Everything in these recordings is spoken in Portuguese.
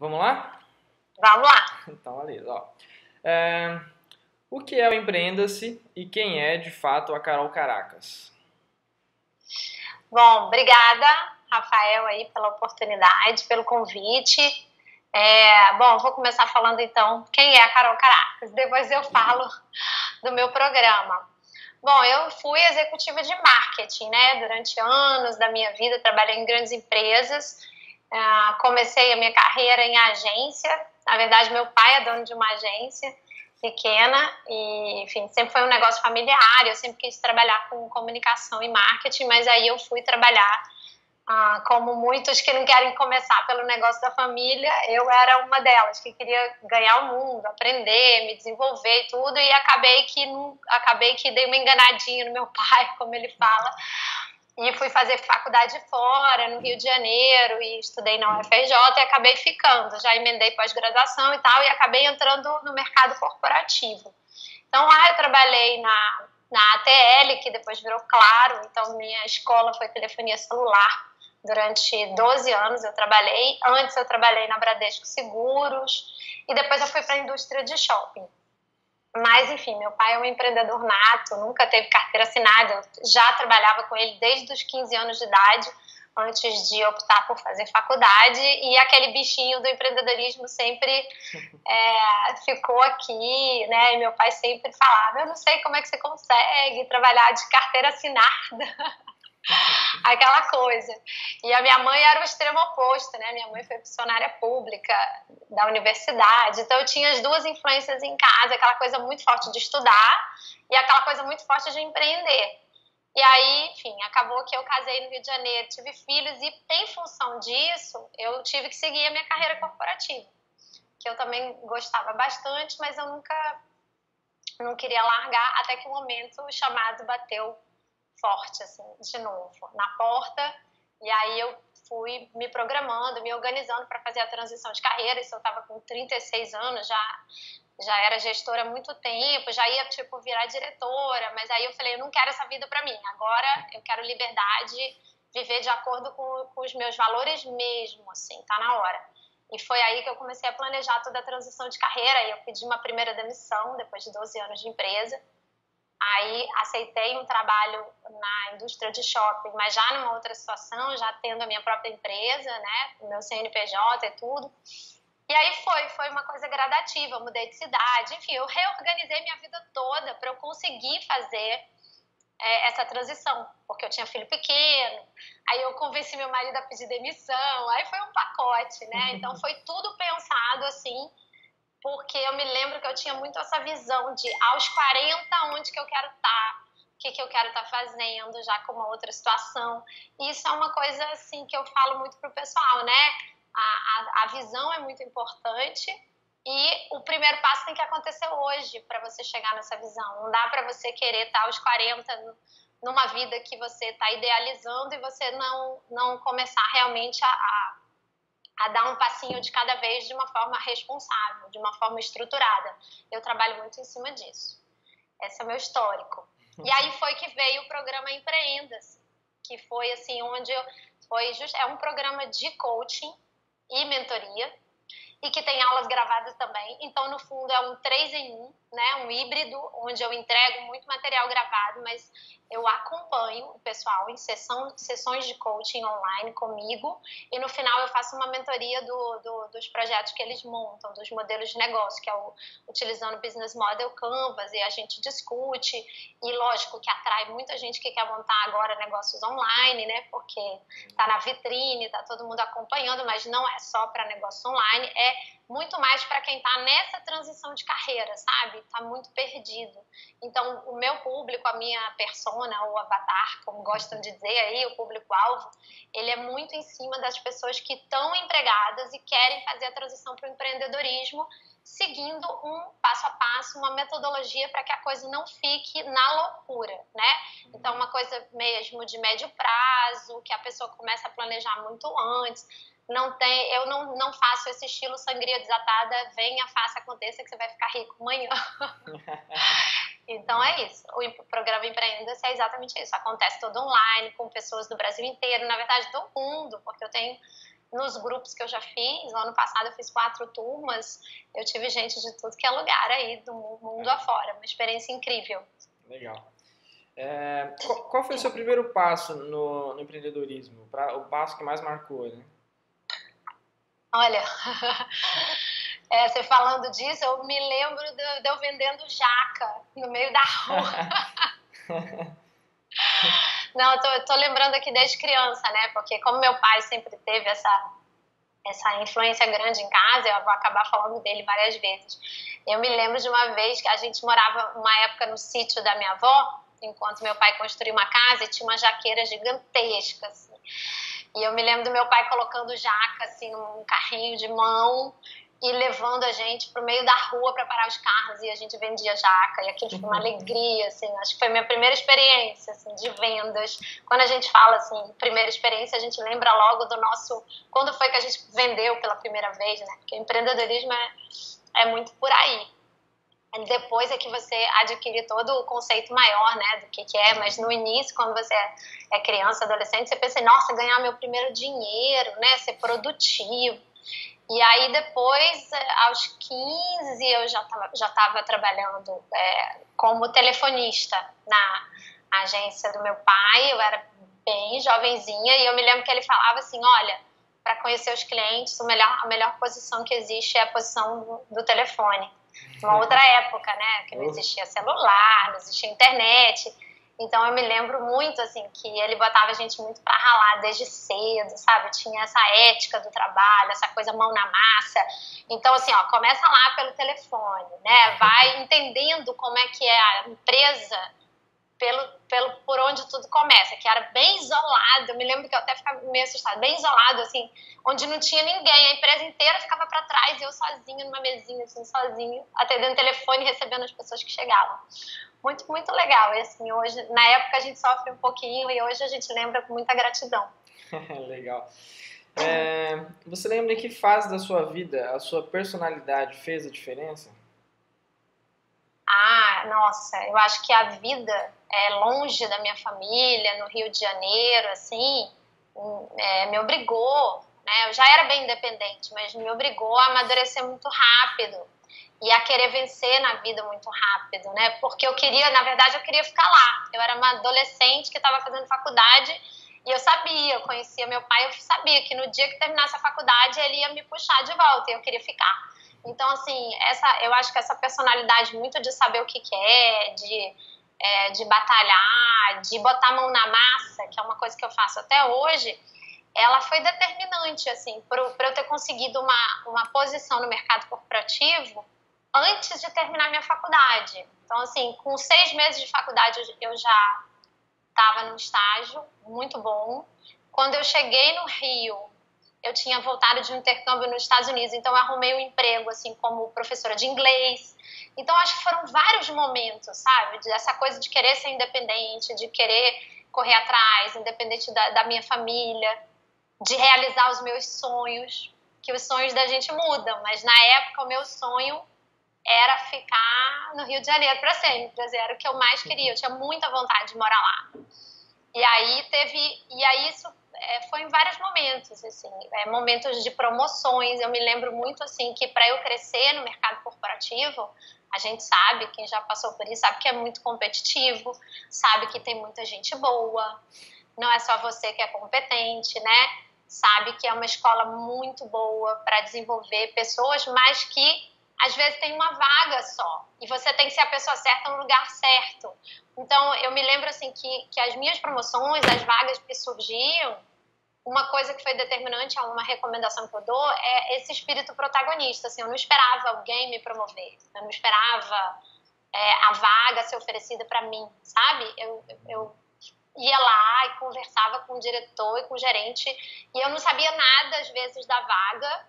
Vamos lá? Vamos lá. Então, beleza. O que é o Empreenda-se e quem é, de fato, a Carol Caracas? Bom, obrigada, Rafael, aí pela oportunidade, pelo convite. Bom, vou começar falando, então, quem é a Carol Caracas. Depois eu falo do meu programa. Bom, eu fui executiva de marketing, né? Durante anos da minha vida, trabalhei em grandes empresas. Comecei a minha carreira em agência. Na verdade, meu pai é dono de uma agência pequena e, enfim, sempre foi um negócio familiar. Eu sempre quis trabalhar com comunicação e marketing, mas aí eu fui trabalhar como muitos que não querem começar pelo negócio da família. Eu era uma delas que queria ganhar o mundo, aprender, me desenvolver e tudo, e acabei que dei uma enganadinha no meu pai, como ele fala, e fui fazer faculdade fora, no Rio de Janeiro, e estudei na UFRJ e acabei ficando. Já emendei pós-graduação e tal, e acabei entrando no mercado corporativo. Então lá eu trabalhei na ATL, que depois virou Claro. Então minha escola foi telefonia celular. Durante 12 anos eu trabalhei. Antes eu trabalhei na Bradesco Seguros e depois eu fui para a indústria de shopping. Mas, enfim, meu pai é um empreendedor nato, nunca teve carteira assinada. Eu já trabalhava com ele desde os 15 anos de idade, antes de optar por fazer faculdade. E aquele bichinho do empreendedorismo sempre ficou aqui, né? E meu pai sempre falava, eu não sei como é que você consegue trabalhar de carteira assinada. Aquela coisa. E a minha mãe era o extremo oposto, né? Minha mãe foi funcionária pública da universidade, então eu tinha as duas influências em casa, aquela coisa muito forte de estudar e aquela coisa muito forte de empreender. E aí, enfim, acabou que eu casei no Rio de Janeiro, tive filhos e, em função disso, eu tive que seguir a minha carreira corporativa, que eu também gostava bastante, mas eu nunca não queria largar, até que o momento chamado bateu forte, assim, de novo, na porta. E aí eu fui me programando, me organizando para fazer a transição de carreira. Isso eu estava com 36 anos, já era gestora há muito tempo, já ia, tipo, virar diretora. Mas aí eu falei, eu não quero essa vida para mim. Agora eu quero liberdade, viver de acordo com os meus valores mesmo, assim, tá na hora. E foi aí que eu comecei a planejar toda a transição de carreira. E eu pedi uma primeira demissão, depois de 12 anos de empresa. Aí aceitei um trabalho na indústria de shopping, mas já numa outra situação, já tendo a minha própria empresa, né, o meu CNPJ e tudo. E aí foi uma coisa gradativa, eu mudei de cidade, enfim, eu reorganizei minha vida toda para eu conseguir fazer essa transição, porque eu tinha filho pequeno, aí eu convenci meu marido a pedir demissão, aí foi um pacote, né, então foi tudo pensado assim, porque eu me lembro que eu tinha muito essa visão de aos 40, onde que eu quero estar, o que eu quero estar fazendo, já com uma outra situação. E isso é uma coisa assim que eu falo muito pro pessoal, né? A visão é muito importante e o primeiro passo tem que acontecer hoje para você chegar nessa visão. Não dá para você querer estar aos 40 numa vida que você está idealizando e você não começar realmente a dar um passinho de cada vez de uma forma responsável, de uma forma estruturada. Eu trabalho muito em cima disso. Esse é o meu histórico. E aí foi que veio o programa Empreenda-se, que foi assim, é um programa de coaching e mentoria, e que tem aulas gravadas também. Então, no fundo, é um 3 em 1, né? Um híbrido, onde eu entrego muito material gravado, mas eu acompanho o pessoal em sessões de coaching online comigo, e no final eu faço uma mentoria dos projetos que eles montam, dos modelos de negócio, que é utilizando o Business Model Canvas, e a gente discute, e lógico que atrai muita gente que quer montar agora negócios online, né? Porque tá na vitrine, tá todo mundo acompanhando, mas não é só para negócio online, é muito mais para quem está nessa transição de carreira, sabe? Está muito perdido. Então, o meu público, a minha persona ou avatar, como gostam de dizer aí, o público-alvo, ele é muito em cima das pessoas que estão empregadas e querem fazer a transição para o empreendedorismo, seguindo um passo a passo, uma metodologia para que a coisa não fique na loucura, né? Então, uma coisa mesmo de médio prazo, que a pessoa começa a planejar muito antes. Eu não faço esse estilo sangria desatada, venha, faça, aconteça, que você vai ficar rico amanhã. Então é isso, o programa Empreenda-se é exatamente isso, acontece todo online, com pessoas do Brasil inteiro, na verdade do mundo, porque eu tenho nos grupos que eu já fiz. No ano passado eu fiz 4 turmas, eu tive gente de tudo que é lugar aí, do mundo afora. Uma experiência incrível. Legal. Qual foi o seu primeiro passo no empreendedorismo? O passo que mais marcou, né? Olha, você falando disso, eu me lembro de eu vendendo jaca no meio da rua. Não, eu tô lembrando aqui desde criança, né? Porque como meu pai sempre teve essa influência grande em casa, eu vou acabar falando dele várias vezes. Eu me lembro de uma vez que a gente morava uma época no sítio da minha avó, enquanto meu pai construía uma casa e tinha uma jaqueira gigantesca, assim. E eu me lembro do meu pai colocando jaca, assim, num carrinho de mão e levando a gente pro meio da rua para parar os carros e a gente vendia jaca. E aquilo foi uma alegria, assim. Acho que foi a minha primeira experiência, assim, de vendas. Quando a gente fala, assim, primeira experiência, a gente lembra logo do nosso... Quando foi que a gente vendeu pela primeira vez, né? Porque empreendedorismo é muito por aí. Depois é que você adquire todo o conceito maior, né, do que é, mas no início, quando você é criança, adolescente, você pensa, nossa, ganhar meu primeiro dinheiro, né, ser produtivo. E aí depois, aos 15, eu já estava trabalhando como telefonista na agência do meu pai, eu era bem jovenzinha, e eu me lembro que ele falava assim, olha, para conhecer os clientes, a melhor posição que existe é a posição do telefone. Uma outra época, né, que não existia celular, não existia internet. Então eu me lembro muito, assim, que ele botava a gente muito pra ralar desde cedo, sabe? Tinha essa ética do trabalho, essa coisa mão na massa. Então, assim, ó, começa lá pelo telefone, né? Vai entendendo como é que é a empresa por onde tudo começa, que era bem isolado. Eu me lembro que eu até ficava meio assustada, bem isolado, assim, onde não tinha ninguém, a empresa inteira ficava para trás e eu sozinha numa mesinha, assim, sozinha, atendendo o telefone e recebendo as pessoas que chegavam. Muito, muito legal. E assim, hoje, na época a gente sofre um pouquinho e hoje a gente lembra com muita gratidão. Legal. Você lembra em que fase da sua vida a sua personalidade fez a diferença? Nossa, eu acho que a vida longe da minha família, no Rio de Janeiro, assim, me obrigou, né? Eu já era bem independente, mas me obrigou a amadurecer muito rápido e a querer vencer na vida muito rápido, né? Porque na verdade, eu queria ficar lá. Eu era uma adolescente que estava fazendo faculdade e eu conhecia meu pai, eu sabia que no dia que terminasse a faculdade ele ia me puxar de volta e eu queria ficar. Então, assim, eu acho que essa personalidade muito de saber o que é, de batalhar, de botar a mão na massa, que é uma coisa que eu faço até hoje, ela foi determinante, assim, para eu ter conseguido uma posição no mercado corporativo antes de terminar minha faculdade. Então, assim, com 6 meses de faculdade eu já estava num estágio muito bom. Quando eu cheguei no Rio, eu tinha voltado de um intercâmbio nos Estados Unidos, então eu arrumei um emprego, assim, como professora de inglês. Então, acho que foram vários momentos, sabe? Dessa coisa de querer ser independente, de querer correr atrás, independente da minha família, de realizar os meus sonhos, que os sonhos da gente mudam, mas na época o meu sonho era ficar no Rio de Janeiro para sempre, era o que eu mais queria, eu tinha muita vontade de morar lá. E aí isso foi em vários momentos, assim, momentos de promoções. Eu me lembro muito, assim, que para eu crescer no mercado corporativo, a gente sabe, quem já passou por isso, sabe que é muito competitivo, sabe que tem muita gente boa, não é só você que é competente, né? Sabe que é uma escola muito boa para desenvolver pessoas, mas que às vezes tem uma vaga só e você tem que ser a pessoa certa no lugar certo. Então, eu me lembro, assim, que as minhas promoções, as vagas que surgiam, uma coisa que foi determinante, uma recomendação que eu dou, é esse espírito protagonista. Assim, eu não esperava alguém me promover, eu não esperava a vaga ser oferecida para mim, sabe? Eu ia lá e conversava com o diretor e com o gerente e eu não sabia nada, às vezes, da vaga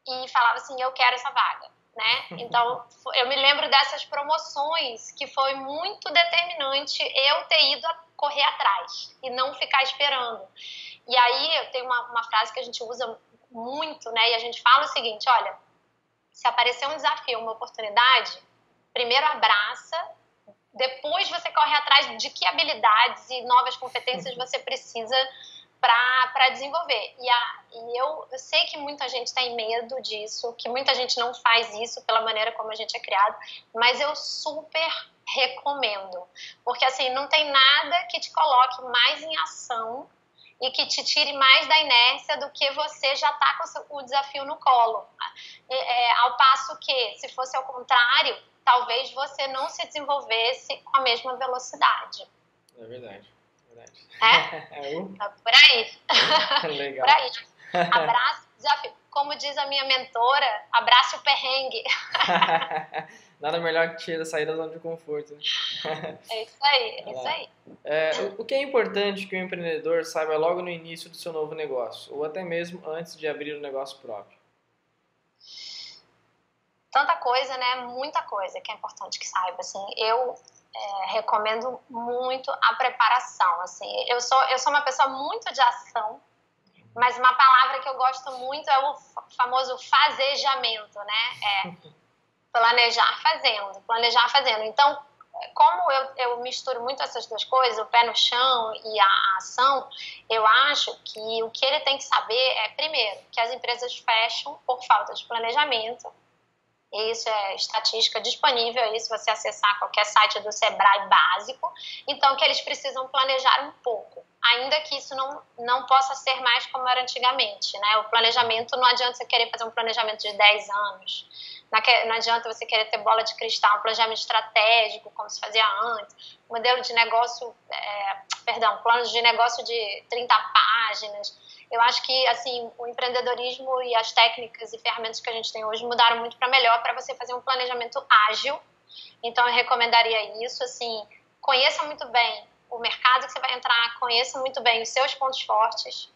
e falava assim, eu quero essa vaga. Né? Então, eu me lembro dessas promoções que foi muito determinante eu ter ido correr atrás e não ficar esperando. E aí, eu tenho uma frase que a gente usa muito, né? E a gente fala o seguinte, olha, se aparecer um desafio, uma oportunidade, primeiro abraça, depois você corre atrás de que habilidades e novas competências você precisa para desenvolver. E eu sei que muita gente tem medo disso, que muita gente não faz isso pela maneira como a gente é criado, mas eu super recomendo. Porque, assim, não tem nada que te coloque mais em ação e que te tire mais da inércia do que você já está com o desafio no colo. Ao passo que, se fosse ao contrário, talvez você não se desenvolvesse com a mesma velocidade. É verdade. Tá por aí. Legal. Por aí. Abraço o desafio. Como diz a minha mentora, abrace o perrengue. Nada melhor que sair da zona de conforto. Né? É isso aí, é isso aí. O que é importante que o empreendedor saiba logo no início do seu novo negócio, ou até mesmo antes de abrir um negócio próprio? Tanta coisa, né? Muita coisa que é importante que saiba. Assim, eu recomendo muito a preparação. Assim, eu sou uma pessoa muito de ação, mas uma palavra que eu gosto muito é o famoso fazejamento, né? Planejar fazendo. Então, como eu misturo muito essas duas coisas, o pé no chão e a ação, eu acho que o que ele tem que saber é, primeiro, que as empresas fecham por falta de planejamento. Isso é estatística disponível aí, se você acessar qualquer site do Sebrae básico. Então, que eles precisam planejar um pouco, ainda que isso não possa ser mais como era antigamente, né? O planejamento, não adianta você querer fazer um planejamento de 10 anos, não adianta você querer ter bola de cristal, um planejamento estratégico, como se fazia antes, modelo de negócio, plano de negócio de 30 páginas. Eu acho que, assim, o empreendedorismo e as técnicas e ferramentas que a gente tem hoje mudaram muito para melhor, para você fazer um planejamento ágil. Então, eu recomendaria isso, assim, conheça muito bem o mercado que você vai entrar, conheça muito bem os seus pontos fortes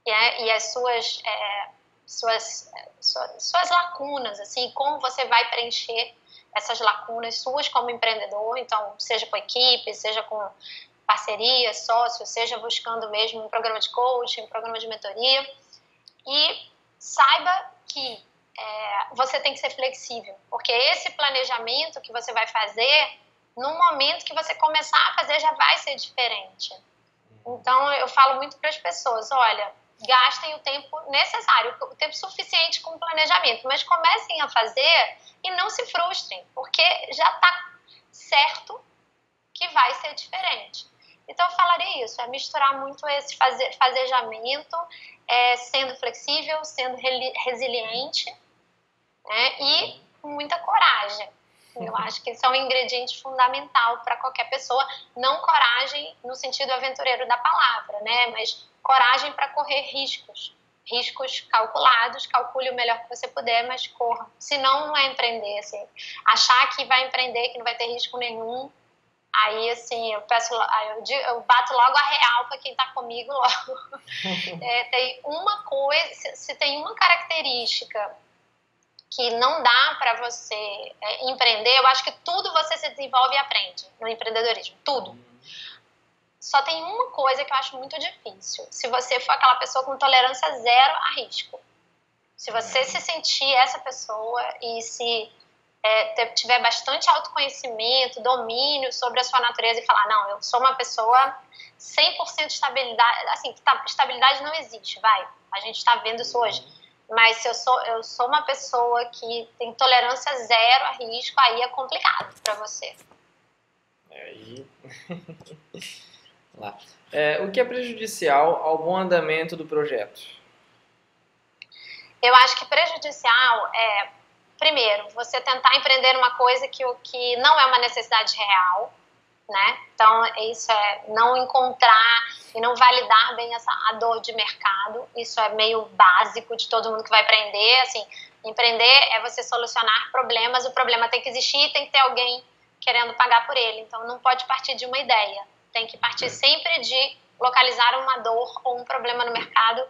e as suas lacunas, assim, como você vai preencher essas lacunas suas como empreendedor. Então, seja com equipe, seja com parceria, sócio, seja buscando mesmo um programa de coaching, um programa de mentoria. E saiba que você tem que ser flexível, porque esse planejamento que você vai fazer, no momento que você começar a fazer, já vai ser diferente. Então, eu falo muito para as pessoas, olha, gastem o tempo necessário, o tempo suficiente com o planejamento, mas comecem a fazer e não se frustrem, porque já está certo que vai ser diferente. Então, eu falaria isso, misturar muito esse fazejamento, sendo flexível, sendo resiliente, né, e muita coragem. Eu acho que isso é um ingrediente fundamental para qualquer pessoa. Não coragem no sentido aventureiro da palavra, né, mas coragem para correr riscos. Riscos calculados, calcule o melhor que você puder, mas corra. Senão, não é empreender. Assim, achar que vai empreender, que não vai ter risco nenhum. Aí, assim, eu bato logo a real para quem está comigo logo. Tem uma coisa, se tem uma característica que não dá para você empreender, eu acho que tudo você se desenvolve e aprende no empreendedorismo, tudo. Só tem uma coisa que eu acho muito difícil, se você for aquela pessoa com tolerância zero a risco. Se você se sentir essa pessoa e se tiver bastante autoconhecimento, domínio sobre a sua natureza e falar, não, eu sou uma pessoa 100% estabilidade, assim, estabilidade não existe, a gente está vendo isso hoje, mas se eu sou uma pessoa que tem tolerância zero a risco, aí é complicado para você. Aí... Lá. O que é prejudicial ao bom andamento do projeto? Eu acho que prejudicial primeiro, você tentar empreender uma coisa que não é uma necessidade real, né? Então, isso é não encontrar e não validar bem a dor de mercado. Isso é meio básico de todo mundo que vai empreender. Assim, empreender é você solucionar problemas, o problema tem que existir e tem que ter alguém querendo pagar por ele. Então, não pode partir de uma ideia. Tem que partir sempre de localizar uma dor ou um problema no mercado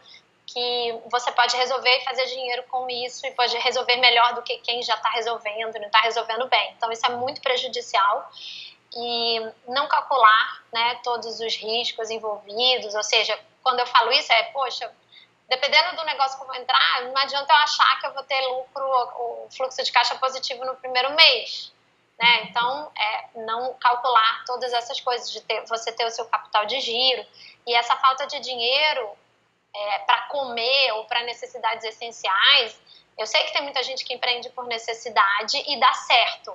que você pode resolver e fazer dinheiro com isso e pode resolver melhor do que quem já está resolvendo, não está resolvendo bem. Então, isso é muito prejudicial. E não calcular, né, todos os riscos envolvidos, ou seja, quando eu falo isso poxa, dependendo do negócio que eu vou entrar, não adianta eu achar que eu vou ter lucro ou fluxo de caixa positivo no primeiro mês, né? Então, não calcular todas essas coisas, de você ter o seu capital de giro. E essa falta de dinheiro para comer ou para necessidades essenciais, eu sei que tem muita gente que empreende por necessidade e dá certo,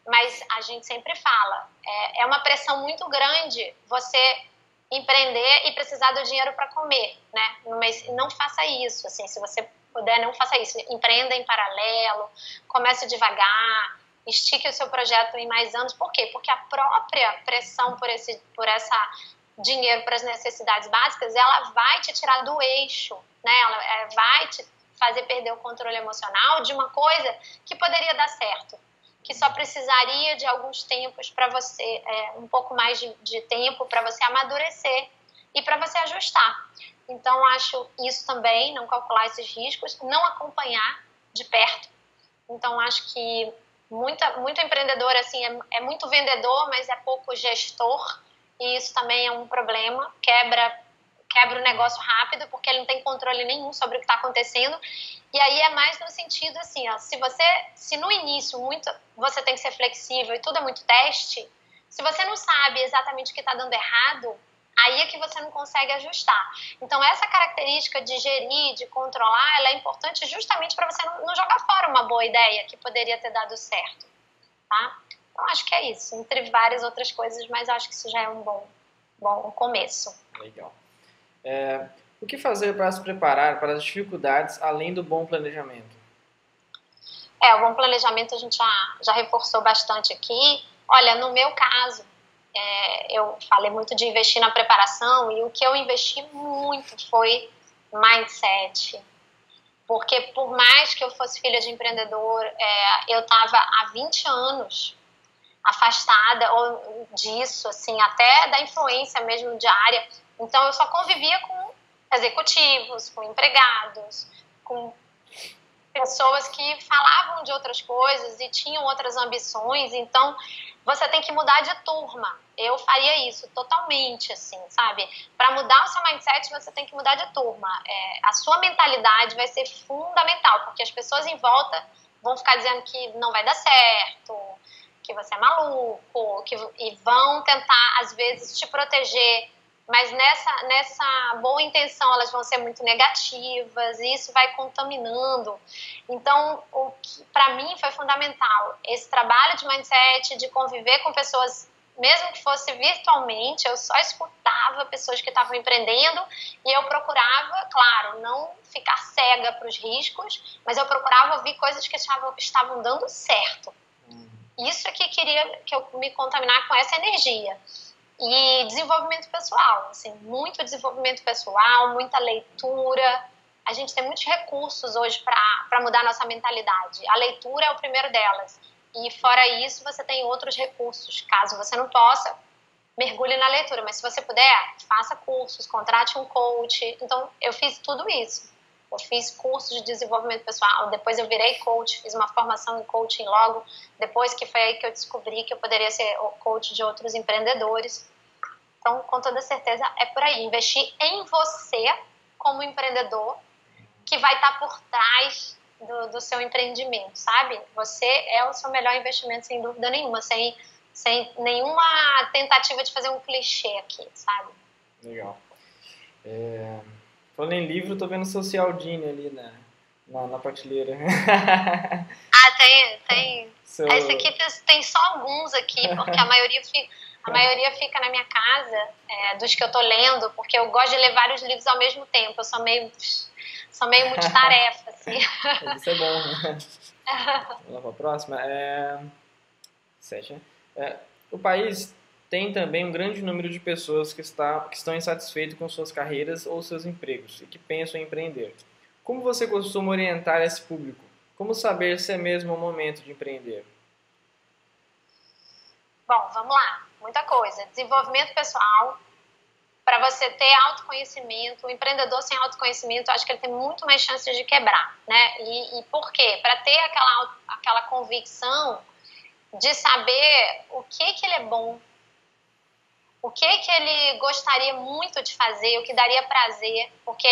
mas a gente sempre fala, é uma pressão muito grande você empreender e precisar do dinheiro para comer, né? Mas não faça isso, assim, se você puder, não faça isso. Empreenda em paralelo, comece devagar, estique o seu projeto em mais anos. Por quê? Porque a própria pressão por essa dinheiro para as necessidades básicas, ela vai te tirar do eixo, né? Ela vai te fazer perder o controle emocional de uma coisa que poderia dar certo, que só precisaria de alguns tempos para você, um pouco mais de tempo para você amadurecer e para você ajustar. Então, acho isso também, não calcular esses riscos, não acompanhar de perto. Então, acho que muito empreendedor assim, é muito vendedor, mas é pouco gestor, e isso também é um problema, quebra o negócio rápido, porque ele não tem controle nenhum sobre o que está acontecendo. E aí é mais no sentido assim, ó, se no início você tem que ser flexível e tudo é muito teste, se você não sabe exatamente o que está dando errado, aí é que você não consegue ajustar. Então essa característica de gerir, de controlar, ela é importante justamente para você não jogar fora uma boa ideia que poderia ter dado certo, tá? Então acho que é isso, entre várias outras coisas, mas acho que isso já é um bom começo. Legal. O que fazer para se preparar para as dificuldades além do bom planejamento? O bom planejamento a gente já reforçou bastante aqui. Olha, no meu caso, eu falei muito de investir na preparação, e o que eu investi muito foi mindset. Porque por mais que eu fosse filha de empreendedor, eu estava há 20 anos afastada disso, assim, até da influência mesmo diária. Então eu só convivia com executivos, com empregados, com pessoas que falavam de outras coisas e tinham outras ambições. Então você tem que mudar de turma. Eu faria isso totalmente, assim, sabe? Para mudar o seu mindset, você tem que mudar de turma. A sua mentalidade vai ser fundamental, porque as pessoas em volta vão ficar dizendo que não vai dar certo, que você é maluco, e vão tentar, às vezes, te proteger, mas nessa boa intenção elas vão ser muito negativas, e isso vai contaminando. Então, o que para mim foi fundamental, esse trabalho de mindset, de conviver com pessoas, mesmo que fosse virtualmente, eu só escutava pessoas que estavam empreendendo, e eu procurava, claro, não ficar cega para os riscos, mas eu procurava ouvir coisas que estavam dando certo. Isso é que queria que eu me contaminar com essa energia. E desenvolvimento pessoal, assim, muito desenvolvimento pessoal, muita leitura. A gente tem muitos recursos hoje para mudar a nossa mentalidade. A leitura é o primeiro delas. E fora isso, você tem outros recursos. Caso você não possa, mergulhe na leitura. Mas se você puder, faça cursos, contrate um coach. Então, eu fiz tudo isso. Eu fiz cursos de desenvolvimento pessoal, depois eu virei coach, fiz uma formação em coaching logo, depois que foi aí que eu descobri que eu poderia ser coach de outros empreendedores. Então, com toda certeza, é por aí. Investir em você como empreendedor, que vai estar por trás do seu empreendimento, sabe? Você é o seu melhor investimento, sem dúvida nenhuma, sem nenhuma tentativa de fazer um clichê aqui, sabe? Legal. Falando em livro, tô vendo seu Cialdini ali na prateleira. Tem. Esse aqui tem só alguns aqui, porque a maioria fica na minha casa, dos que eu tô lendo, porque eu gosto de ler vários livros ao mesmo tempo. Eu sou meio multitarefa, assim. Isso é bom, né? Vamos lá para a próxima. 7, né? O país tem também um grande número de pessoas que estão insatisfeitas com suas carreiras ou seus empregos e que pensam em empreender. Como você costuma orientar esse público? Como saber se é mesmo o momento de empreender? Bom, vamos lá. Muita coisa. Desenvolvimento pessoal. Para você ter autoconhecimento, o empreendedor sem autoconhecimento, eu acho que ele tem muito mais chances de quebrar, né? E por quê? Para ter aquela convicção de saber o que ele é bom, o que ele gostaria muito de fazer, o que daria prazer, porque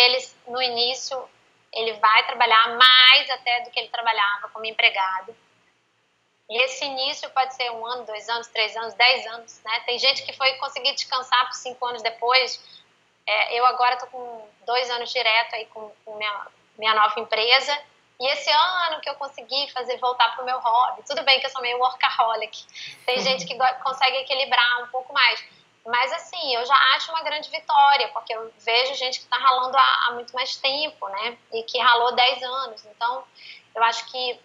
no início, ele vai trabalhar mais até do que ele trabalhava como empregado. E esse início pode ser 1 ano, 2 anos, 3 anos, 10 anos, né? Tem gente que foi conseguir descansar por 5 anos depois, Eu agora estou com 2 anos direto aí com minha nova empresa. E esse ano que eu consegui voltar para o meu hobby. Tudo bem que eu sou meio workaholic. Tem gente que consegue equilibrar um pouco mais. Mas, assim, eu já acho uma grande vitória, porque eu vejo gente que está ralando há muito mais tempo, né? E que ralou 10 anos. Então, eu acho que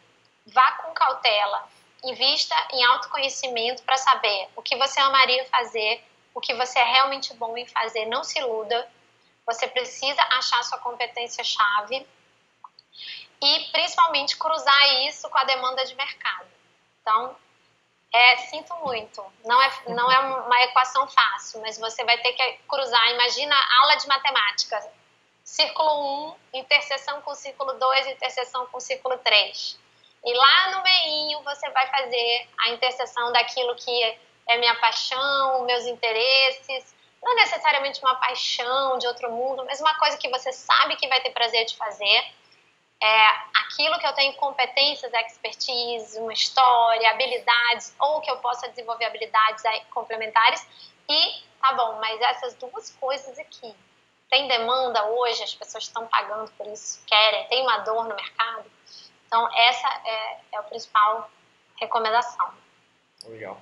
vá com cautela. Invista em autoconhecimento para saber o que você amaria fazer, o que você é realmente bom em fazer. Não se iluda. Você precisa achar sua competência-chave e, principalmente, cruzar isso com a demanda de mercado. Então, sinto muito. Não é uma equação fácil, mas você vai ter que cruzar. Imagina a aula de matemática. Círculo 1, interseção com círculo 2, interseção com círculo 3. E lá no meinho você vai fazer a interseção daquilo que é minha paixão, meus interesses. Não necessariamente uma paixão de outro mundo, mas uma coisa que você sabe que vai ter prazer de fazer. Aquilo que eu tenho competências, expertise, uma história, habilidades, ou que eu possa desenvolver habilidades complementares. E, tá bom, mas essas duas coisas aqui, tem demanda hoje, as pessoas estão pagando por isso, querem, tem uma dor no mercado. Então, essa é a principal recomendação. Legal.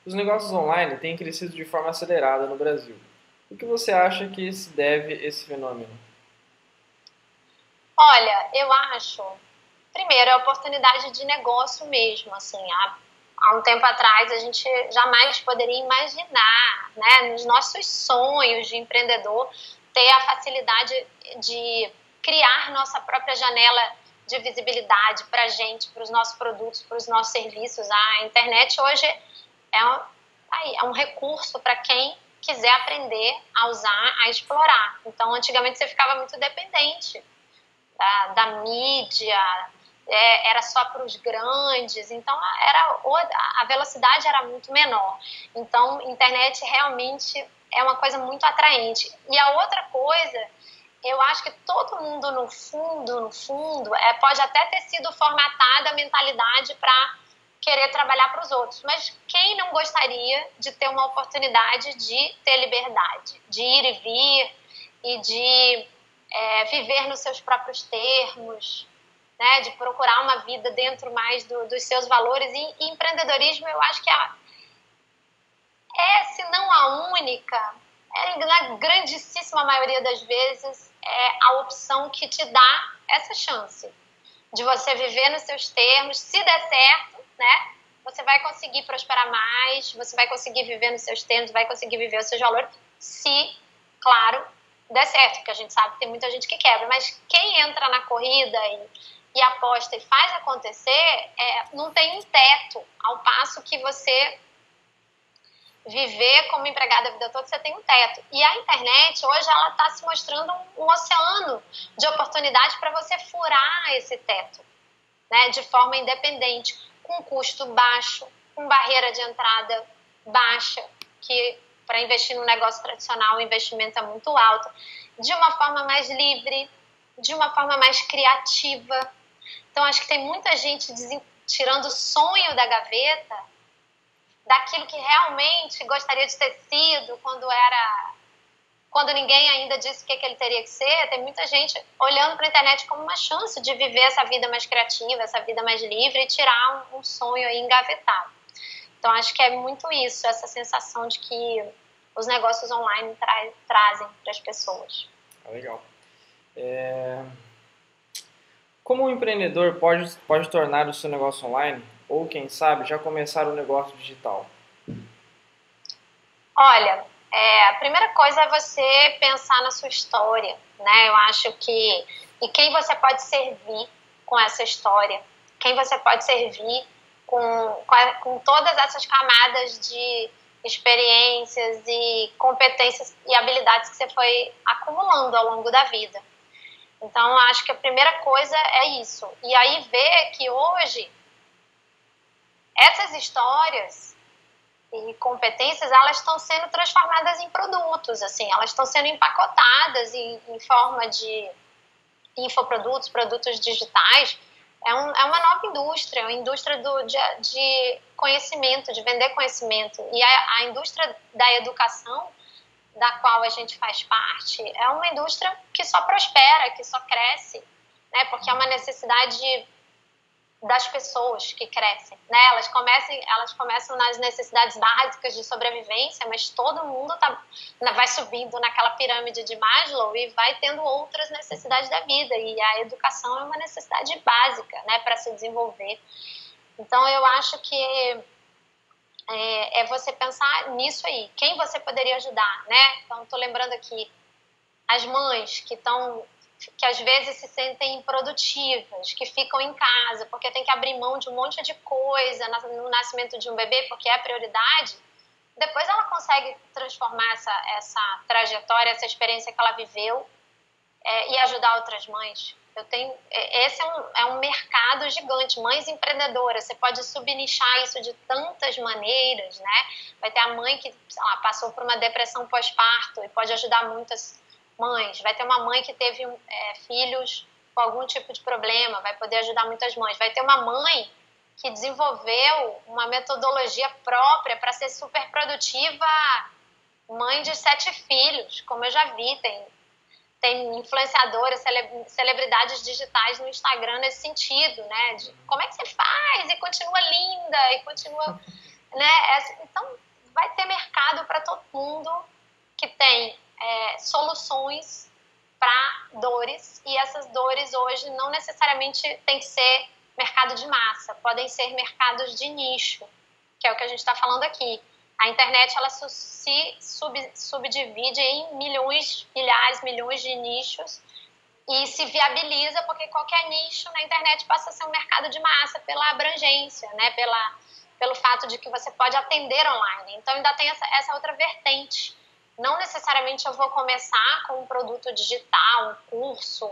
Os negócios online têm crescido de forma acelerada no Brasil. O que você acha que se deve esse fenômeno? Olha, eu acho, primeiro, a oportunidade de negócio mesmo, assim, há um tempo atrás a gente jamais poderia imaginar, né, nos nossos sonhos de empreendedor, ter a facilidade de criar nossa própria janela de visibilidade para a gente, para os nossos produtos, para os nossos serviços. A internet hoje é um recurso para quem quiser aprender a usar, a explorar. Então, antigamente você ficava muito dependente da mídia, era só para os grandes, então a velocidade era muito menor. Então, internet realmente é uma coisa muito atraente. E a outra coisa, eu acho que todo mundo, no fundo, pode até ter sido formatada a mentalidade para querer trabalhar para os outros, mas quem não gostaria de ter uma oportunidade de ter liberdade, de ir e vir e de viver nos seus próprios termos, né, de procurar uma vida dentro mais dos seus valores. E empreendedorismo, eu acho que se não a única, na grandíssima maioria das vezes, é a opção que te dá essa chance de você viver nos seus termos. Se der certo, né, você vai conseguir prosperar mais, você vai conseguir viver nos seus termos, vai conseguir viver os seus valores, se, claro, der certo, porque a gente sabe que tem muita gente que quebra, mas quem entra na corrida e aposta e faz acontecer, não tem um teto, ao passo que você viver como empregado a vida toda, você tem um teto. E a internet, hoje, ela está se mostrando um oceano de oportunidade para você furar esse teto, né, de forma independente, com custo baixo, com barreira de entrada baixa, que para investir no negócio tradicional o investimento é muito alto, de uma forma mais livre, de uma forma mais criativa. Então, acho que tem muita gente tirando o sonho da gaveta, daquilo que realmente gostaria de ter sido quando ninguém ainda disse o que ele teria que ser. Tem muita gente olhando para a internet como uma chance de viver essa vida mais criativa, essa vida mais livre e tirar um sonho aí engavetado. Então, acho que é muito isso, essa sensação de que os negócios online trazem para as pessoas. Legal. Como um empreendedor pode tornar o seu negócio online ou, quem sabe, já começar o negócio digital? Olha, a primeira coisa é você pensar na sua história, né? Eu acho que... E quem você pode servir com essa história? Quem você pode servir com todas essas camadas de experiências e competências e habilidades que você foi acumulando ao longo da vida. Então, acho que a primeira coisa é isso. E aí ver que hoje essas histórias e competências, elas estão sendo transformadas em produtos, assim, elas estão sendo empacotadas em forma de infoprodutos, produtos digitais. É uma nova indústria, uma indústria de conhecimento, de vender conhecimento. E a indústria da educação da qual a gente faz parte é uma indústria que só prospera, que só cresce, né? Porque é uma necessidade das pessoas que crescem, né? Elas começam nas necessidades básicas de sobrevivência, mas todo mundo vai subindo naquela pirâmide de Maslow e vai tendo outras necessidades da vida, e a educação é uma necessidade básica, né, para se desenvolver. Então eu acho que é você pensar nisso aí, quem você poderia ajudar, né? Então estou lembrando aqui as mães que às vezes se sentem improdutivas, que ficam em casa porque tem que abrir mão de um monte de coisa no nascimento de um bebê, porque é a prioridade. Depois ela consegue transformar essa trajetória, essa experiência que ela viveu e ajudar outras mães. Esse é um mercado gigante, mães empreendedoras, você pode subnichar isso de tantas maneiras, né? Vai ter a mãe que, sei lá, passou por uma depressão pós-parto e pode ajudar muitas mães. Vai ter uma mãe que teve filhos com algum tipo de problema, vai poder ajudar muitas mães. Vai ter uma mãe que desenvolveu uma metodologia própria para ser super produtiva, mãe de 7 filhos, como eu já vi. Tem influenciadoras, celebridades digitais no Instagram nesse sentido, né? De como é que você faz e continua linda e continua, né? Então vai ter mercado para todo mundo que tem soluções para dores, e essas dores hoje não necessariamente tem que ser mercado de massa, podem ser mercados de nicho, que é o que a gente está falando aqui. A internet ela se subdivide em milhares, milhões de nichos e se viabiliza porque qualquer nicho na internet passa a ser um mercado de massa pela abrangência, né? Pelo fato de que você pode atender online. Então ainda tem essa outra vertente. Não necessariamente eu vou começar com um produto digital, um curso,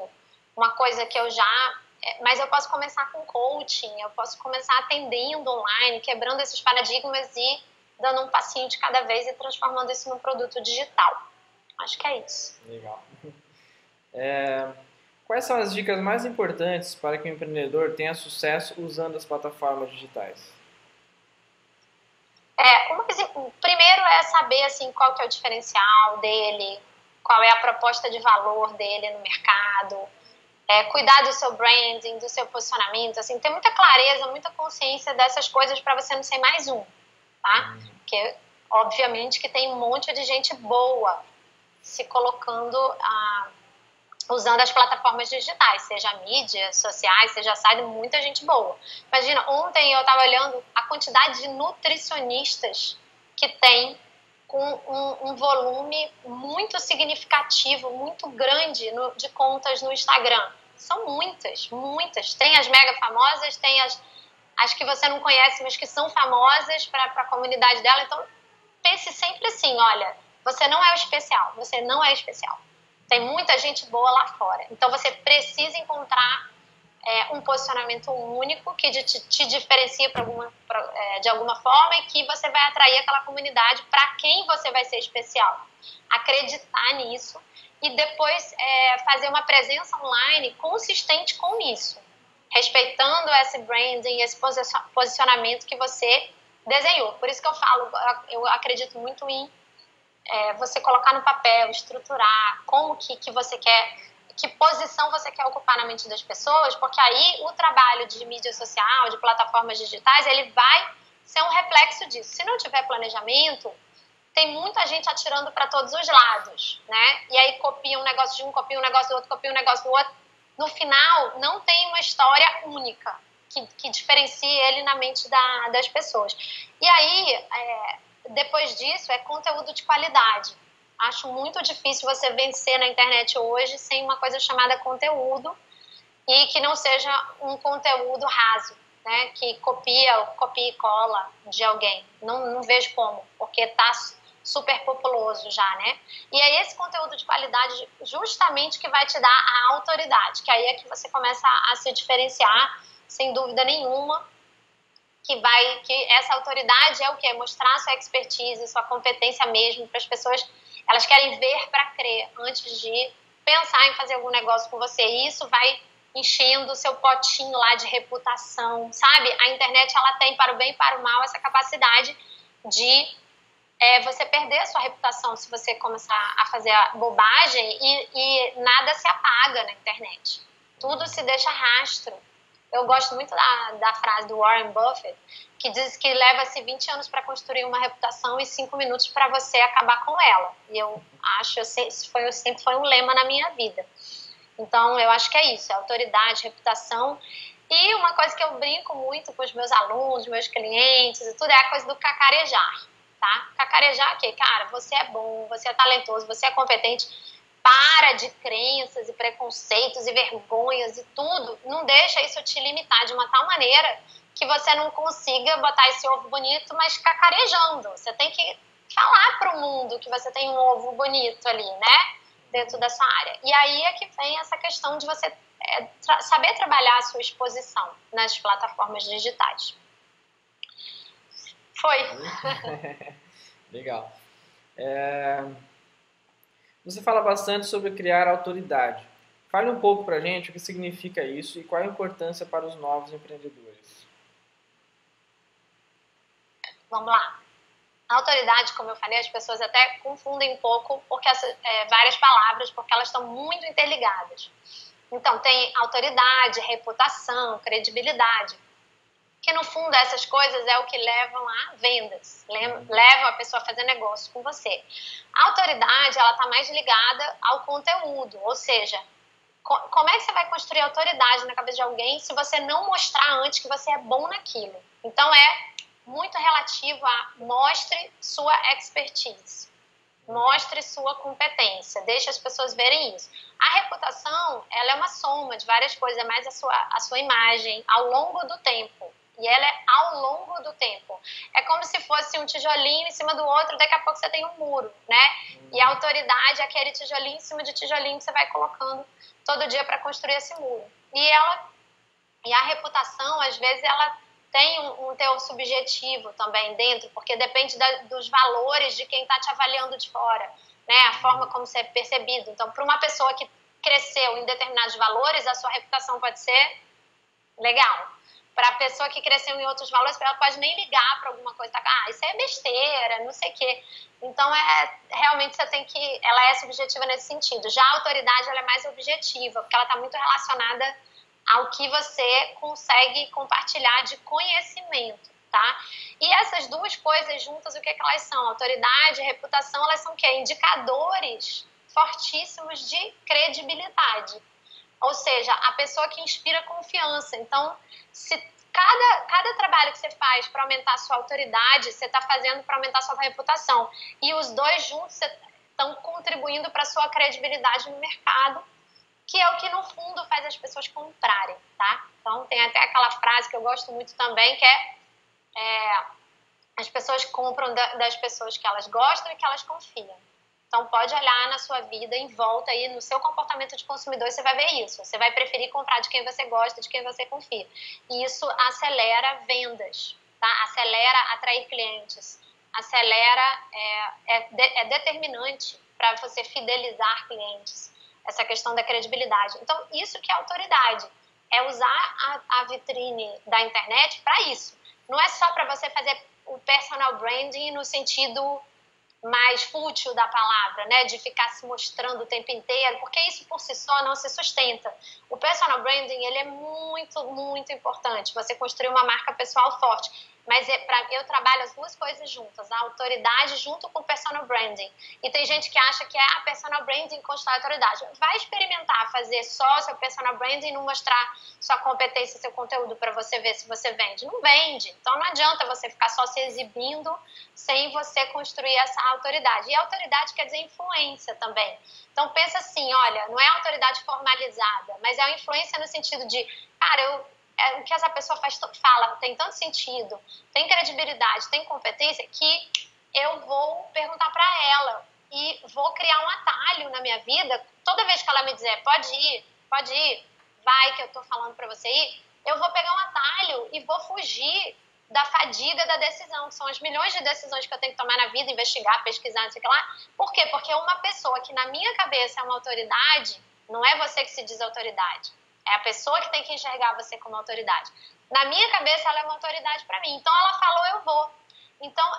uma coisa que mas eu posso começar com coaching, eu posso começar atendendo online, quebrando esses paradigmas e dando um passinho de cada vez e transformando isso num produto digital. Acho que é isso. Legal. Quais são as dicas mais importantes para que o empreendedor tenha sucesso usando as plataformas digitais? Primeiro é saber assim, qual que é o diferencial dele, qual é a proposta de valor dele no mercado, cuidar do seu branding, do seu posicionamento, assim, ter muita clareza, muita consciência dessas coisas para você não ser mais um, tá? Porque, obviamente, que tem um monte de gente boa se colocando, usando as plataformas digitais, seja mídias sociais, seja site, muita gente boa. Imagina, ontem eu estava olhando a quantidade de nutricionistas que tem com um volume muito significativo, muito grande de contas no Instagram. São muitas, muitas. Tem as mega famosas, tem as que você não conhece, mas que são famosas para a comunidade dela. Então, pense sempre assim, olha, você não é o especial, você não é especial. Tem muita gente boa lá fora. Então, você precisa encontrar um posicionamento único que te diferencia de alguma forma e que você vai atrair aquela comunidade para quem você vai ser especial. Acreditar nisso e depois fazer uma presença online consistente com isso, respeitando esse branding, esse posicionamento que você desenhou. Por isso que eu falo, eu acredito muito em você colocar no papel, estruturar como que você quer, que posição você quer ocupar na mente das pessoas, porque aí o trabalho de mídia social, de plataformas digitais, ele vai ser um reflexo disso. Se não tiver planejamento, tem muita gente atirando para todos os lados, né? E aí copia um negócio de um, copia um negócio do outro, copia um negócio do outro. No final, não tem uma história única que diferencie ele na mente das pessoas. E aí, depois disso, é conteúdo de qualidade. Acho muito difícil você vencer na internet hoje sem uma coisa chamada conteúdo e que não seja um conteúdo raso, né? Que copia e cola de alguém. Não vejo como, porque está super populoso já, né? E é esse conteúdo de qualidade justamente que vai te dar a autoridade, que aí é que você começa a se diferenciar, sem dúvida nenhuma, que essa autoridade é o quê? Mostrar sua expertise, sua competência mesmo para as pessoas. Elas querem ver para crer antes de pensar em fazer algum negócio com você. E isso vai enchendo o seu potinho lá de reputação, sabe? A internet, ela tem, para o bem e para o mal, essa capacidade de você perder a sua reputação se você começar a fazer a bobagem e nada se apaga na internet. Tudo se deixa rastro. Eu gosto muito da frase do Warren Buffett, que diz que leva-se 20 anos para construir uma reputação e 5 minutos para você acabar com ela. E eu acho, sempre foi um lema na minha vida. Então, eu acho que é isso, é autoridade, reputação. E uma coisa que eu brinco muito com os meus alunos, meus clientes e tudo, é a coisa do cacarejar, tá? Cacarejar o quê? Cara, você é bom, você é talentoso, você é competente. Para de crenças e preconceitos e vergonhas e tudo. Não deixa isso te limitar de uma tal maneira que você não consiga botar esse ovo bonito, mas cacarejando. Você tem que falar para o mundo que você tem um ovo bonito ali, né? Dentro da sua área. E aí é que vem essa questão de você saber trabalhar a sua exposição nas plataformas digitais. Foi. Legal. Você fala bastante sobre criar autoridade. Fale um pouco pra gente o que significa isso e qual a importância para os novos empreendedores. Vamos lá. A autoridade, como eu falei, as pessoas até confundem um pouco porque várias palavras, porque elas estão muito interligadas. Então, tem autoridade, reputação, credibilidade, que no fundo essas coisas é o que levam a vendas, levam a pessoa a fazer negócio com você. A autoridade, ela está mais ligada ao conteúdo, ou seja, como é que você vai construir autoridade na cabeça de alguém se você não mostrar antes que você é bom naquilo? Então, é muito relativo a mostre sua expertise, mostre sua competência, deixe as pessoas verem isso. A reputação, ela é uma soma de várias coisas, é mais a sua imagem ao longo do tempo. E ela é ao longo do tempo. É como se fosse um tijolinho em cima do outro, daqui a pouco você tem um muro, né? E a autoridade é aquele tijolinho em cima de tijolinho que você vai colocando todo dia para construir esse muro. E a reputação, às vezes, ela tem um teor subjetivo também dentro, porque depende dos valores de quem está te avaliando de fora, né? A forma como você é percebido. Então, para uma pessoa que cresceu em determinados valores, a sua reputação pode ser legal. Para a pessoa que cresceu em outros valores, ela pode nem ligar para alguma coisa. Isso é besteira, não sei o quê. Então, realmente você tem que... Ela é subjetiva nesse sentido. Já a autoridade, ela é mais objetiva, porque ela está muito relacionada ao que você consegue compartilhar de conhecimento, tá? E essas duas coisas juntas, o que elas são? Autoridade e reputação, elas são o quê? Indicadores fortíssimos de credibilidade. Ou seja, a pessoa que inspira confiança. Então, se cada trabalho que você faz para aumentar a sua autoridade, você está fazendo para aumentar a sua reputação. E os dois juntos estão contribuindo para a sua credibilidade no mercado, que é o que, no fundo, faz as pessoas comprarem, tá? Então, tem até aquela frase que eu gosto muito também, que as pessoas compram das pessoas que elas gostam e que elas confiam. Então, pode olhar na sua vida, em volta aí, no seu comportamento de consumidor, você vai ver isso. Você vai preferir comprar de quem você gosta, de quem você confia. E isso acelera vendas, tá? Acelera atrair clientes. Acelera, é determinante para você fidelizar clientes. Essa questão da credibilidade. Então, isso que é autoridade. É usar a vitrine da internet para isso. Não é só para você fazer o personal branding no sentido mais fútil da palavra, né? De ficar se mostrando o tempo inteiro, porque isso por si só não se sustenta. O personal branding, ele é muito, muito importante. Você construir uma marca pessoal forte. Mas eu trabalho as duas coisas juntas, a autoridade junto com o personal branding. E tem gente que acha que a personal branding constrói autoridade. Vai experimentar fazer só seu personal branding e não mostrar sua competência, seu conteúdo para você ver se você vende. Não vende. Então não adianta você ficar só se exibindo sem você construir essa autoridade. E autoridade quer dizer influência também. Então pensa assim, olha, não é autoridade formalizada, mas é a influência no sentido de, cara, o que essa pessoa fala tem tanto sentido, tem credibilidade, tem competência, que eu vou perguntar para ela e vou criar um atalho na minha vida. Toda vez que ela me dizer, pode ir, vai que eu tô falando para você ir, eu vou pegar um atalho e vou fugir da fadiga da decisão, que são as milhões de decisões que eu tenho que tomar na vida, investigar, pesquisar, não sei o que lá. Por quê? Porque uma pessoa que na minha cabeça é uma autoridade, não é você que se diz autoridade. É a pessoa que tem que enxergar você como autoridade. Na minha cabeça, ela é uma autoridade para mim. Então, ela falou, eu vou. Então,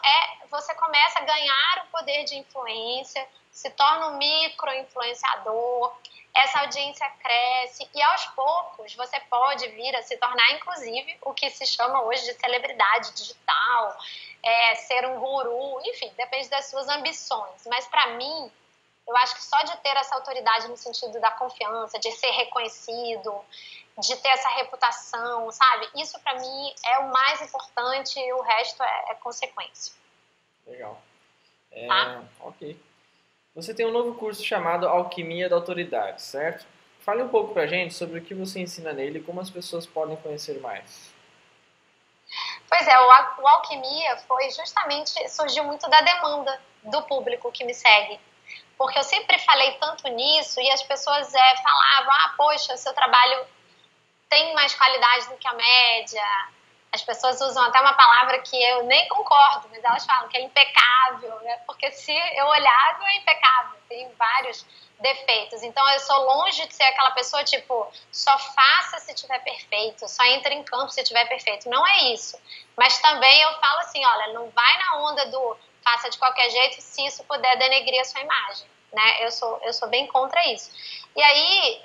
você começa a ganhar o poder de influência, se torna um micro-influenciador, essa audiência cresce e, aos poucos, você pode vir a se tornar, inclusive, o que se chama hoje de celebridade digital, ser um guru, enfim, depende das suas ambições. Mas, para mim, eu acho que só de ter essa autoridade no sentido da confiança, de ser reconhecido, de ter essa reputação, sabe? Isso, para mim, é o mais importante e o resto é consequência. Legal. Tá? Ok. Você tem um novo curso chamado Alquimia da Autoridade, certo? Fale um pouco pra gente sobre o que você ensina nele e como as pessoas podem conhecer mais. Pois é, o Alquimia surgiu muito da demanda do público que me segue. Porque eu sempre falei tanto nisso e as pessoas falavam, poxa, seu trabalho tem mais qualidade do que a média. As pessoas usam até uma palavra que eu nem concordo, mas elas falam que é impecável, né? Porque se eu olhar, não é impecável, tem vários defeitos. Então eu sou longe de ser aquela pessoa tipo, só faça se tiver perfeito, só entre em campo se tiver perfeito. Não é isso. Mas também eu falo assim, olha, não vai na onda do faça de qualquer jeito se isso puder denegrir a sua imagem, né? Eu sou bem contra isso. E aí,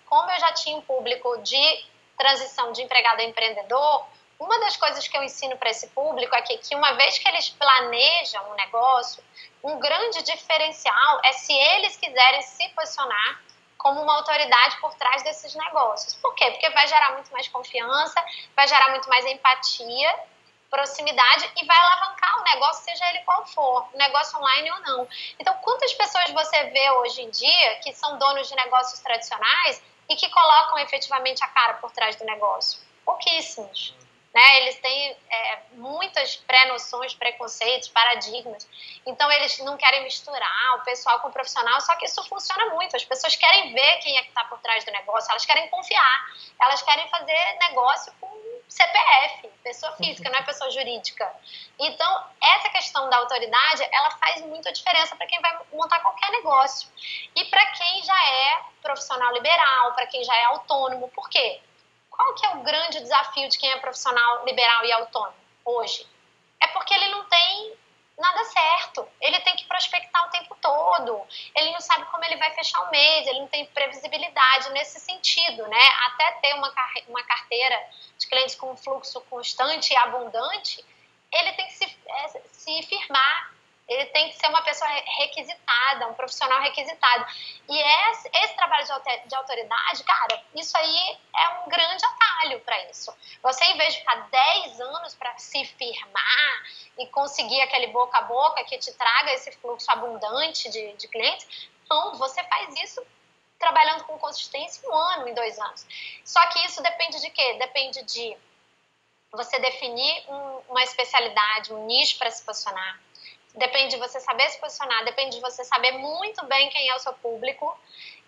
como eu já tinha um público de transição de empregado a empreendedor, uma das coisas que eu ensino para esse público é que uma vez que eles planejam um negócio, um grande diferencial é se eles quiserem se posicionar como uma autoridade por trás desses negócios. Por quê? Porque vai gerar muito mais confiança, vai gerar muito mais empatia, proximidade e vai alavancar o negócio, seja ele qual for, negócio online ou não. Então, quantas pessoas você vê hoje em dia que são donos de negócios tradicionais e que colocam efetivamente a cara por trás do negócio? Pouquíssimos. Né? Eles têm muitas pré-noções, preconceitos, paradigmas. Então, eles não querem misturar o pessoal com o profissional, só que isso funciona muito. As pessoas querem ver quem é que está por trás do negócio, elas querem confiar, elas querem fazer negócio com CPF, pessoa física, não é pessoa jurídica. Então, essa questão da autoridade, ela faz muita diferença para quem vai montar qualquer negócio. E para quem já é profissional liberal, para quem já é autônomo. Por quê? Qual que é o grande desafio de quem é profissional liberal e autônomo hoje? É porque ele não tem nada certo. Ele tem que prospectar o tempo todo. Ele não sabe como ele vai fechar o mês, ele não tem previsibilidade nesse sentido, né? Até ter uma carteira de clientes com um fluxo constante e abundante, ele tem que se firmar. Ele tem que ser uma pessoa requisitada, um profissional requisitado. E esse trabalho de autoridade, cara, isso aí é um grande atalho para isso. Você, em vez de ficar 10 anos para se firmar e conseguir aquele boca a boca que te traga esse fluxo abundante de clientes, não, você faz isso trabalhando com consistência em 1 ano, em 2 anos. Só que isso depende de quê? Depende de você definir uma especialidade, um nicho para se posicionar. Depende de você saber se posicionar, depende de você saber muito bem quem é o seu público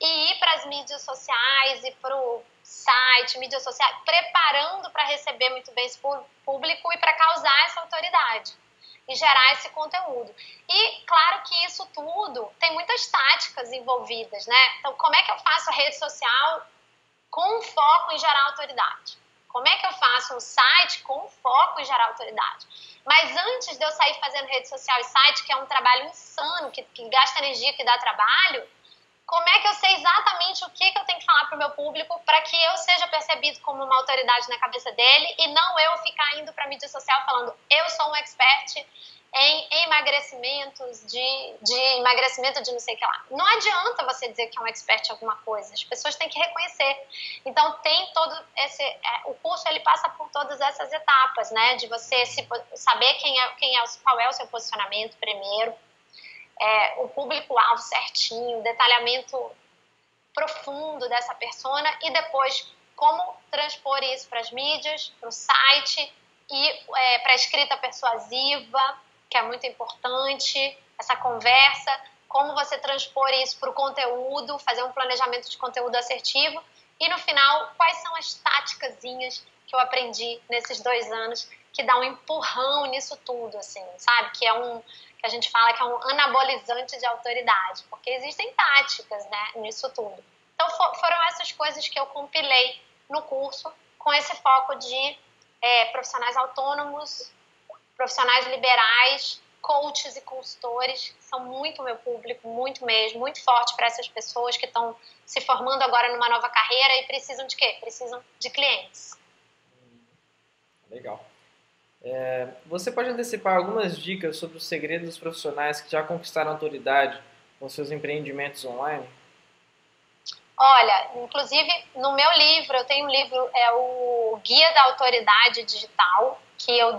e ir para as mídias sociais e para o site, mídias sociais, preparando para receber muito bem esse público e para causar essa autoridade e gerar esse conteúdo. E claro que isso tudo tem muitas táticas envolvidas, né? Então, como é que eu faço a rede social com foco em gerar autoridade? Como é que eu faço um site com foco em gerar autoridade? Mas antes de eu sair fazendo rede social e site, que é um trabalho insano, que gasta energia, que dá trabalho, como é que eu sei exatamente o que eu tenho que falar para o meu público para que eu seja percebido como uma autoridade na cabeça dele e não eu ficar indo para a mídia social falando eu sou um expert em emagrecimentos, de emagrecimento de não sei o que lá. Não adianta você dizer que é um expert em alguma coisa, as pessoas têm que reconhecer. Então tem todo o curso ele passa por todas essas etapas, né? De você saber qual é o seu posicionamento primeiro, o público-alvo certinho, o detalhamento profundo dessa persona e depois como transpor isso para as mídias, para o site e para a escrita persuasiva, que é muito importante, essa conversa, como você transpor isso para o conteúdo, fazer um planejamento de conteúdo assertivo e no final, quais são as táticazinhas que eu aprendi nesses 2 anos que dá um empurrão nisso tudo, assim, sabe? Que a gente fala que é um anabolizante de autoridade, porque existem táticas, né, nisso tudo. Então foram essas coisas que eu compilei no curso com esse foco de profissionais autônomos, profissionais liberais, coaches e consultores, que são muito meu público, muito mesmo, muito forte para essas pessoas que estão se formando agora numa nova carreira e precisam de quê? Precisam de clientes. Legal. Você pode antecipar algumas dicas sobre os segredos dos profissionais que já conquistaram autoridade com seus empreendimentos online? Olha, inclusive no meu livro, eu tenho um livro, é o Guia da Autoridade Digital, que eu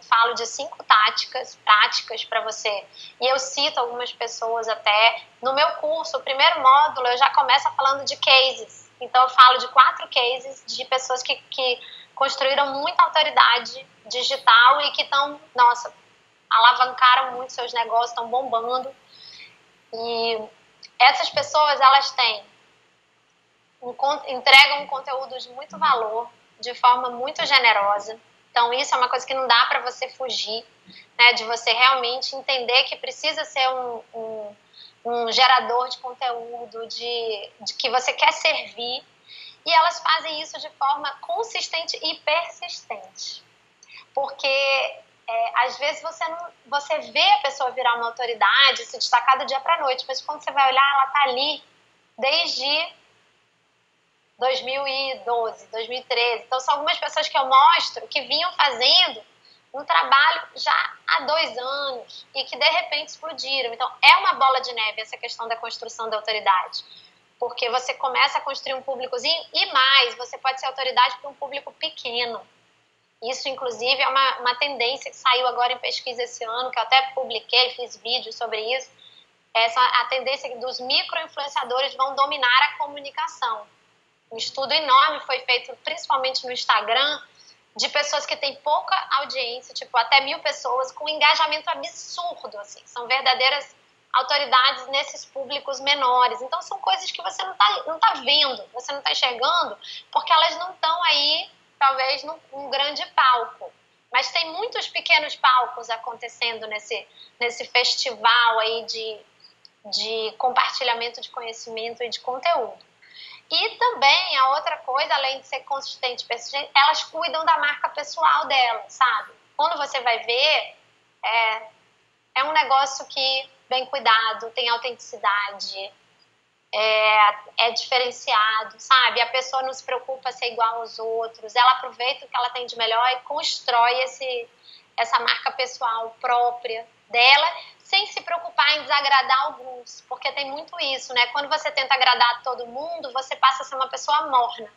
falo de 5 táticas práticas para você. E eu cito algumas pessoas até. No meu curso, o primeiro módulo, eu já começo falando de cases. Então eu falo de 4 cases de pessoas que construíram muita autoridade digital e que estão, nossa, alavancaram muito seus negócios, estão bombando. E essas pessoas, elas entregam um conteúdo de muito valor, de forma muito generosa. Então, isso é uma coisa que não dá para você fugir, né? De você realmente entender que precisa ser um gerador de conteúdo, de que você quer servir. E elas fazem isso de forma consistente e persistente. Porque, às vezes, você vê a pessoa virar uma autoridade, se destacar do dia para a noite, mas quando você vai olhar, ela está ali desde 2012, 2013. Então, são algumas pessoas que eu mostro que vinham fazendo um trabalho já há 2 anos e que, de repente, explodiram. Então, é uma bola de neve essa questão da construção da autoridade. Porque você começa a construir um públicozinho e mais, você pode ser autoridade para um público pequeno. Isso, inclusive, é uma tendência que saiu agora em pesquisa esse ano, que eu até publiquei, fiz vídeo sobre isso. A tendência dos micro-influenciadores vão dominar a comunicação. Um estudo enorme foi feito, principalmente no Instagram, de pessoas que têm pouca audiência, tipo até 1.000 pessoas, com engajamento absurdo, assim. São verdadeiras autoridades nesses públicos menores. Então, são coisas que você não tá vendo, você não está enxergando, porque elas não estão aí, talvez, num grande palco. Mas tem muitos pequenos palcos acontecendo nesse festival aí de compartilhamento de conhecimento e de conteúdo. E também, a outra coisa, além de ser consistente e persistente, elas cuidam da marca pessoal delas, sabe? Quando você vai ver, é um negócio que bem cuidado, tem autenticidade, é diferenciado, sabe? A pessoa não se preocupa ser igual aos outros, ela aproveita o que ela tem de melhor e constrói essa marca pessoal própria dela, sem se preocupar em desagradar alguns, porque tem muito isso, né? Quando você tenta agradar todo mundo, você passa a ser uma pessoa morna.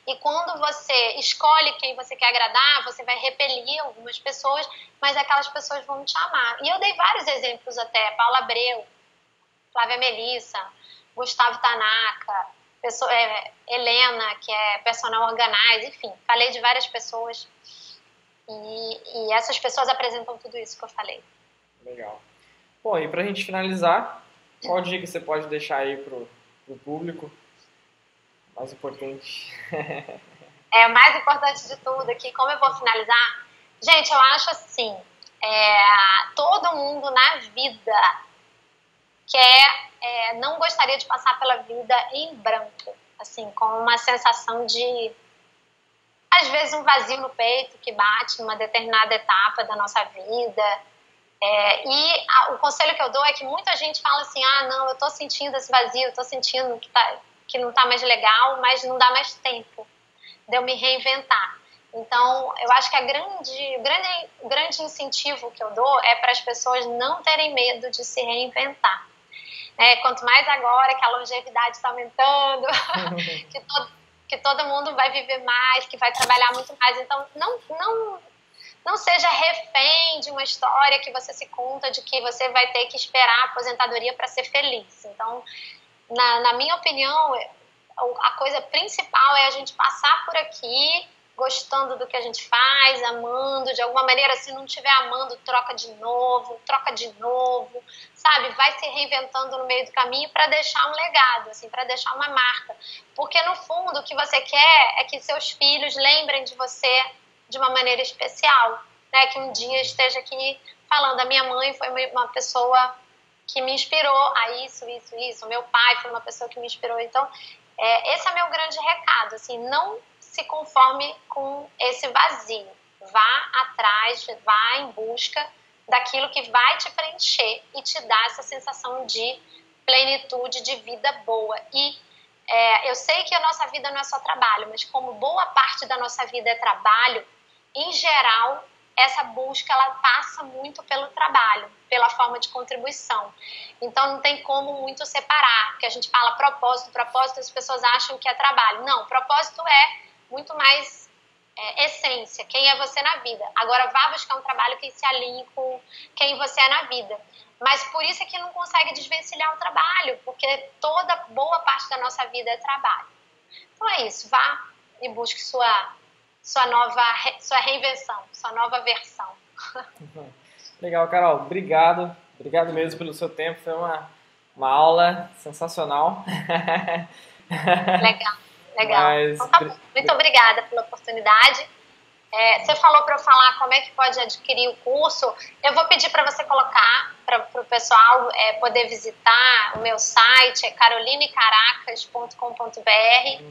E quando você escolhe quem você quer agradar, você vai repelir algumas pessoas, mas aquelas pessoas vão te amar. E eu dei vários exemplos até, Paula Abreu, Flávia Melissa, Gustavo Tanaka, Helena, que é personal organizer, enfim, falei de várias pessoas e essas pessoas apresentam tudo isso que eu falei. Legal. Bom, e pra gente finalizar, qual dica você pode deixar aí pro público? Mais importante. O mais importante de tudo aqui, como eu vou finalizar? Gente, eu acho assim, todo mundo na vida não gostaria de passar pela vida em branco, assim, com uma sensação de, às vezes, um vazio no peito que bate numa determinada etapa da nossa vida. O conselho que eu dou é que muita gente fala assim, não, eu tô sentindo esse vazio, eu tô sentindo que não tá mais legal, mas não dá mais tempo de eu me reinventar. Então, eu acho que o grande incentivo que eu dou é para as pessoas não terem medo de se reinventar. Quanto mais agora que a longevidade está aumentando, que todo mundo vai viver mais, que vai trabalhar muito mais. Então, não seja refém de uma história que você se conta de que você vai ter que esperar a aposentadoria para ser feliz. Então, na minha opinião, a coisa principal é a gente passar por aqui gostando do que a gente faz, amando, de alguma maneira, se não estiver amando, troca de novo, sabe? Vai se reinventando no meio do caminho para deixar um legado, assim, para deixar uma marca. Porque, no fundo, o que você quer é que seus filhos lembrem de você de uma maneira especial, né? Que um dia esteja aqui falando, a minha mãe foi uma pessoa que me inspirou a isso, meu pai foi uma pessoa que me inspirou. Então, esse é meu grande recado, assim, não se conforme com esse vazio. vá atrás, vá em busca daquilo que vai te preencher e te dar essa sensação de plenitude, de vida boa. E eu sei que a nossa vida não é só trabalho, mas como boa parte da nossa vida é trabalho, em geral, essa busca ela passa muito pelo trabalho, pela forma de contribuição. Então não tem como muito separar, porque a gente fala propósito, as pessoas acham que é trabalho. Não, propósito é muito mais essência, quem é você na vida. Agora vá buscar um trabalho que se alinhe com quem você é na vida. Mas por isso é que não consegue desvencilhar o trabalho, porque toda boa parte da nossa vida é trabalho. Então é isso, vá e busque sua reinvenção, sua nova versão. Legal, Carol, obrigado mesmo pelo seu tempo, foi uma aula sensacional. Legal. Mas... Então, tá bom. Muito obrigada pela oportunidade. Você falou para eu falar como é que pode adquirir o curso. Eu vou pedir para você colocar, para o pessoal poder visitar o meu site, é carolinecaracas.com.br.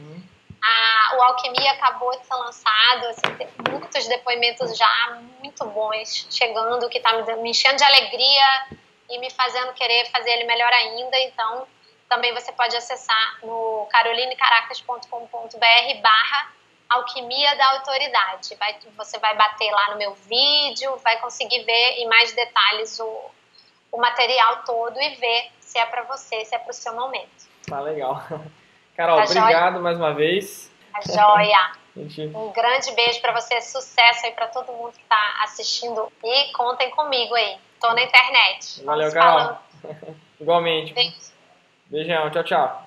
O Alquimia acabou de ser lançado, assim, tem muitos depoimentos já muito bons chegando, que está me enchendo de alegria e me fazendo querer fazer ele melhor ainda. Então, também você pode acessar no carolinecaracas.com.br/Alquimia da Autoridade. Você vai bater lá no meu vídeo, vai conseguir ver em mais detalhes o material todo e ver se é para você, se é para o seu momento. Tá legal. Carol, tá obrigado joia? Mais uma vez. Tá joia. Gente... Um grande beijo para você, sucesso aí para todo mundo que tá assistindo e contem comigo aí. Tô na internet. Valeu, Carol. Igualmente. Beijo. Beijão, tchau, tchau.